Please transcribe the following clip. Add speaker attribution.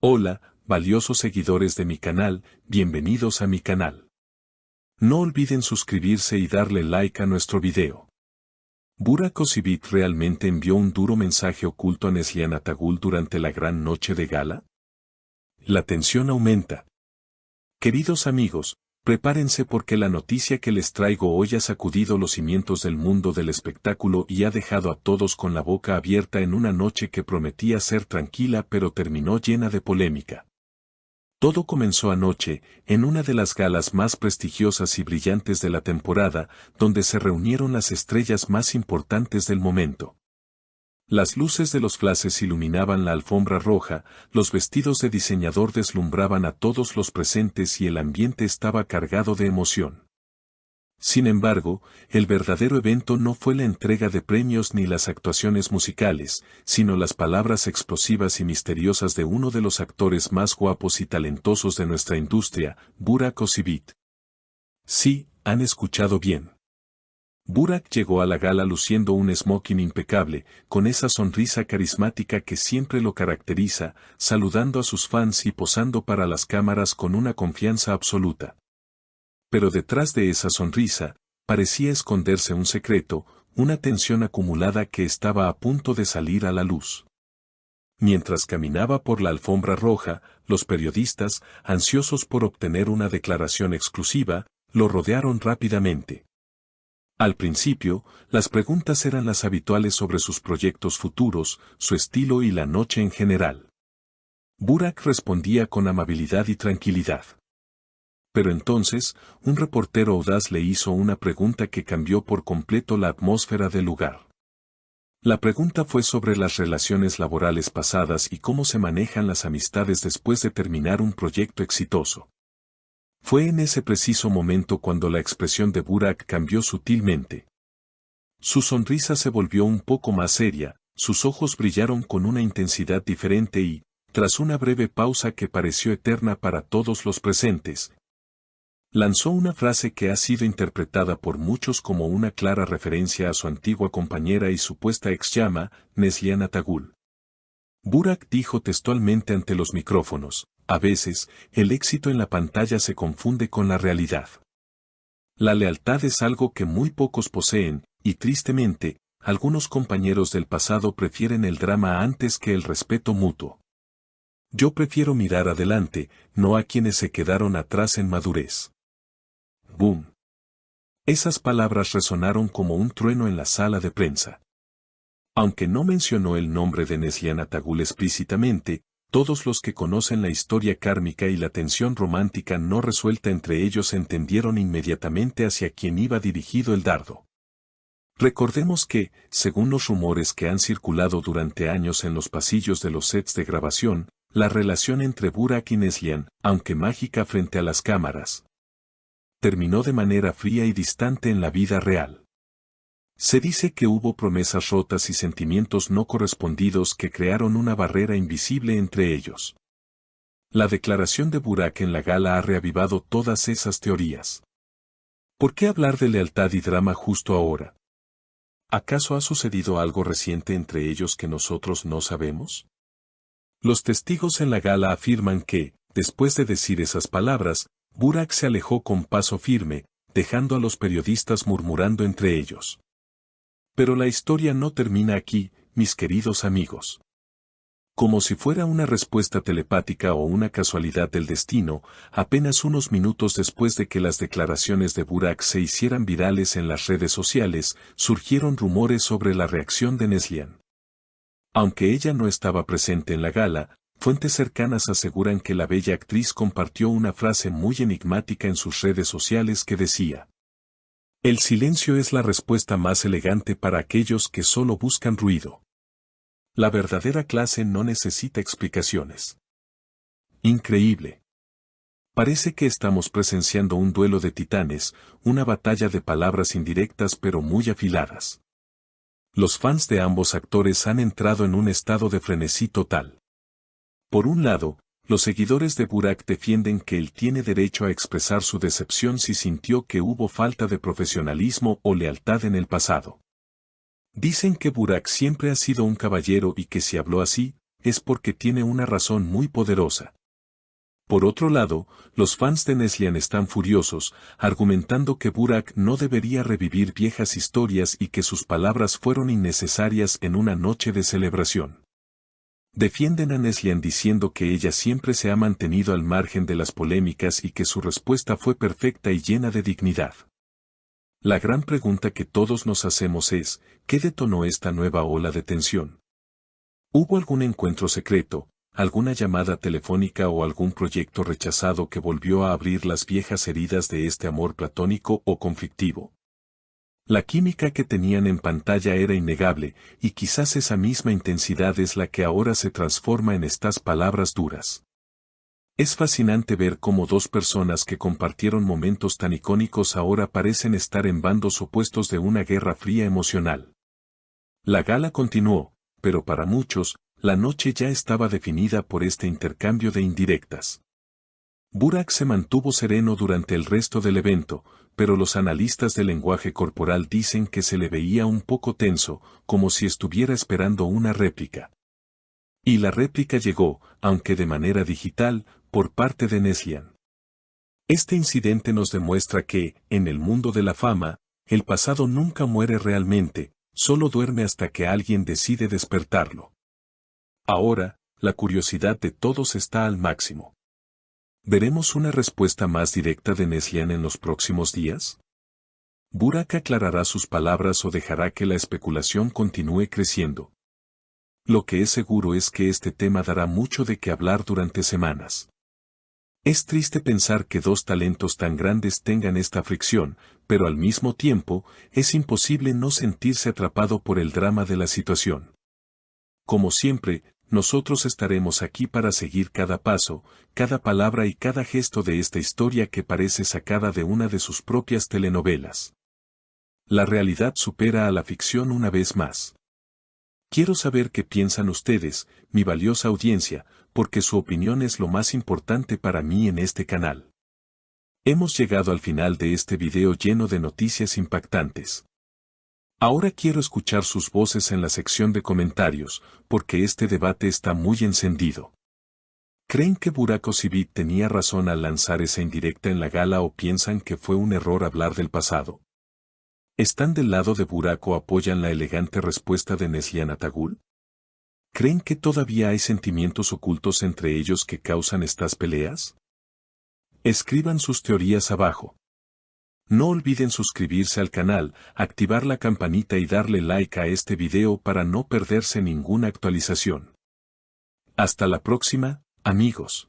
Speaker 1: Hola, valiosos seguidores de mi canal, bienvenidos a mi canal. No olviden suscribirse y darle like a nuestro video. Burak Özçivit realmente envió un duro mensaje oculto a Neslihan Atagül durante la gran noche de gala. La tensión aumenta. Queridos amigos, prepárense porque la noticia que les traigo hoy ha sacudido los cimientos del mundo del espectáculo y ha dejado a todos con la boca abierta en una noche que prometía ser tranquila pero terminó llena de polémica. Todo comenzó anoche, en una de las galas más prestigiosas y brillantes de la temporada, donde se reunieron las estrellas más importantes del momento. Las luces de los flashes iluminaban la alfombra roja, los vestidos de diseñador deslumbraban a todos los presentes y el ambiente estaba cargado de emoción. Sin embargo, el verdadero evento no fue la entrega de premios ni las actuaciones musicales, sino las palabras explosivas y misteriosas de uno de los actores más guapos y talentosos de nuestra industria, Burak Özçivit. Sí, han escuchado bien. Burak llegó a la gala luciendo un smoking impecable, con esa sonrisa carismática que siempre lo caracteriza, saludando a sus fans y posando para las cámaras con una confianza absoluta. Pero detrás de esa sonrisa, parecía esconderse un secreto, una tensión acumulada que estaba a punto de salir a la luz. Mientras caminaba por la alfombra roja, los periodistas, ansiosos por obtener una declaración exclusiva, lo rodearon rápidamente. Al principio, las preguntas eran las habituales sobre sus proyectos futuros, su estilo y la noche en general. Burak respondía con amabilidad y tranquilidad. Pero entonces, un reportero audaz le hizo una pregunta que cambió por completo la atmósfera del lugar. La pregunta fue sobre las relaciones laborales pasadas y cómo se manejan las amistades después de terminar un proyecto exitoso. Fue en ese preciso momento cuando la expresión de Burak cambió sutilmente. Su sonrisa se volvió un poco más seria, sus ojos brillaron con una intensidad diferente y, tras una breve pausa que pareció eterna para todos los presentes, lanzó una frase que ha sido interpretada por muchos como una clara referencia a su antigua compañera y supuesta ex-llama, Neslihan Atagül. Burak dijo textualmente ante los micrófonos: a veces, el éxito en la pantalla se confunde con la realidad. La lealtad es algo que muy pocos poseen, y tristemente, algunos compañeros del pasado prefieren el drama antes que el respeto mutuo. Yo prefiero mirar adelante, no a quienes se quedaron atrás en madurez. ¡Boom! Esas palabras resonaron como un trueno en la sala de prensa. Aunque no mencionó el nombre de Neslihan Atagül explícitamente, todos los que conocen la historia kármica y la tensión romántica no resuelta entre ellos entendieron inmediatamente hacia quién iba dirigido el dardo. Recordemos que, según los rumores que han circulado durante años en los pasillos de los sets de grabación, la relación entre Burak y Neslihan, aunque mágica frente a las cámaras, terminó de manera fría y distante en la vida real. Se dice que hubo promesas rotas y sentimientos no correspondidos que crearon una barrera invisible entre ellos. La declaración de Burak en la gala ha reavivado todas esas teorías. ¿Por qué hablar de lealtad y drama justo ahora? ¿Acaso ha sucedido algo reciente entre ellos que nosotros no sabemos? Los testigos en la gala afirman que, después de decir esas palabras, Burak se alejó con paso firme, dejando a los periodistas murmurando entre ellos. Pero la historia no termina aquí, mis queridos amigos. Como si fuera una respuesta telepática o una casualidad del destino, apenas unos minutos después de que las declaraciones de Burak se hicieran virales en las redes sociales, surgieron rumores sobre la reacción de Neslihan. Aunque ella no estaba presente en la gala, fuentes cercanas aseguran que la bella actriz compartió una frase muy enigmática en sus redes sociales que decía: el silencio es la respuesta más elegante para aquellos que solo buscan ruido. La verdadera clase no necesita explicaciones. Increíble. Parece que estamos presenciando un duelo de titanes, una batalla de palabras indirectas pero muy afiladas. Los fans de ambos actores han entrado en un estado de frenesí total. Por un lado, los seguidores de Burak defienden que él tiene derecho a expresar su decepción si sintió que hubo falta de profesionalismo o lealtad en el pasado. Dicen que Burak siempre ha sido un caballero y que si habló así, es porque tiene una razón muy poderosa. Por otro lado, los fans de Neslihan están furiosos, argumentando que Burak no debería revivir viejas historias y que sus palabras fueron innecesarias en una noche de celebración. Defienden a Neslihan diciendo que ella siempre se ha mantenido al margen de las polémicas y que su respuesta fue perfecta y llena de dignidad. La gran pregunta que todos nos hacemos es, ¿qué detonó esta nueva ola de tensión? ¿Hubo algún encuentro secreto, alguna llamada telefónica o algún proyecto rechazado que volvió a abrir las viejas heridas de este amor platónico o conflictivo? La química que tenían en pantalla era innegable, y quizás esa misma intensidad es la que ahora se transforma en estas palabras duras. Es fascinante ver cómo dos personas que compartieron momentos tan icónicos ahora parecen estar en bandos opuestos de una guerra fría emocional. La gala continuó, pero para muchos, la noche ya estaba definida por este intercambio de indirectas. Burak se mantuvo sereno durante el resto del evento, pero los analistas del lenguaje corporal dicen que se le veía un poco tenso, como si estuviera esperando una réplica. Y la réplica llegó, aunque de manera digital, por parte de Neslihan. Este incidente nos demuestra que, en el mundo de la fama, el pasado nunca muere realmente, solo duerme hasta que alguien decide despertarlo. Ahora, la curiosidad de todos está al máximo. ¿Veremos una respuesta más directa de Neslihan en los próximos días? ¿Burak aclarará sus palabras o dejará que la especulación continúe creciendo? Lo que es seguro es que este tema dará mucho de qué hablar durante semanas. Es triste pensar que dos talentos tan grandes tengan esta fricción, pero al mismo tiempo, es imposible no sentirse atrapado por el drama de la situación. Como siempre, nosotros estaremos aquí para seguir cada paso, cada palabra y cada gesto de esta historia que parece sacada de una de sus propias telenovelas. La realidad supera a la ficción una vez más. Quiero saber qué piensan ustedes, mi valiosa audiencia, porque su opinión es lo más importante para mí en este canal. Hemos llegado al final de este video lleno de noticias impactantes. Ahora quiero escuchar sus voces en la sección de comentarios, porque este debate está muy encendido. ¿Creen que Burak Özçivit tenía razón al lanzar esa indirecta en la gala o piensan que fue un error hablar del pasado? ¿Están del lado de Burak o apoyan la elegante respuesta de Neslihan Atagül? ¿Creen que todavía hay sentimientos ocultos entre ellos que causan estas peleas? Escriban sus teorías abajo. No olviden suscribirse al canal, activar la campanita y darle like a este video para no perderse ninguna actualización. Hasta la próxima, amigos.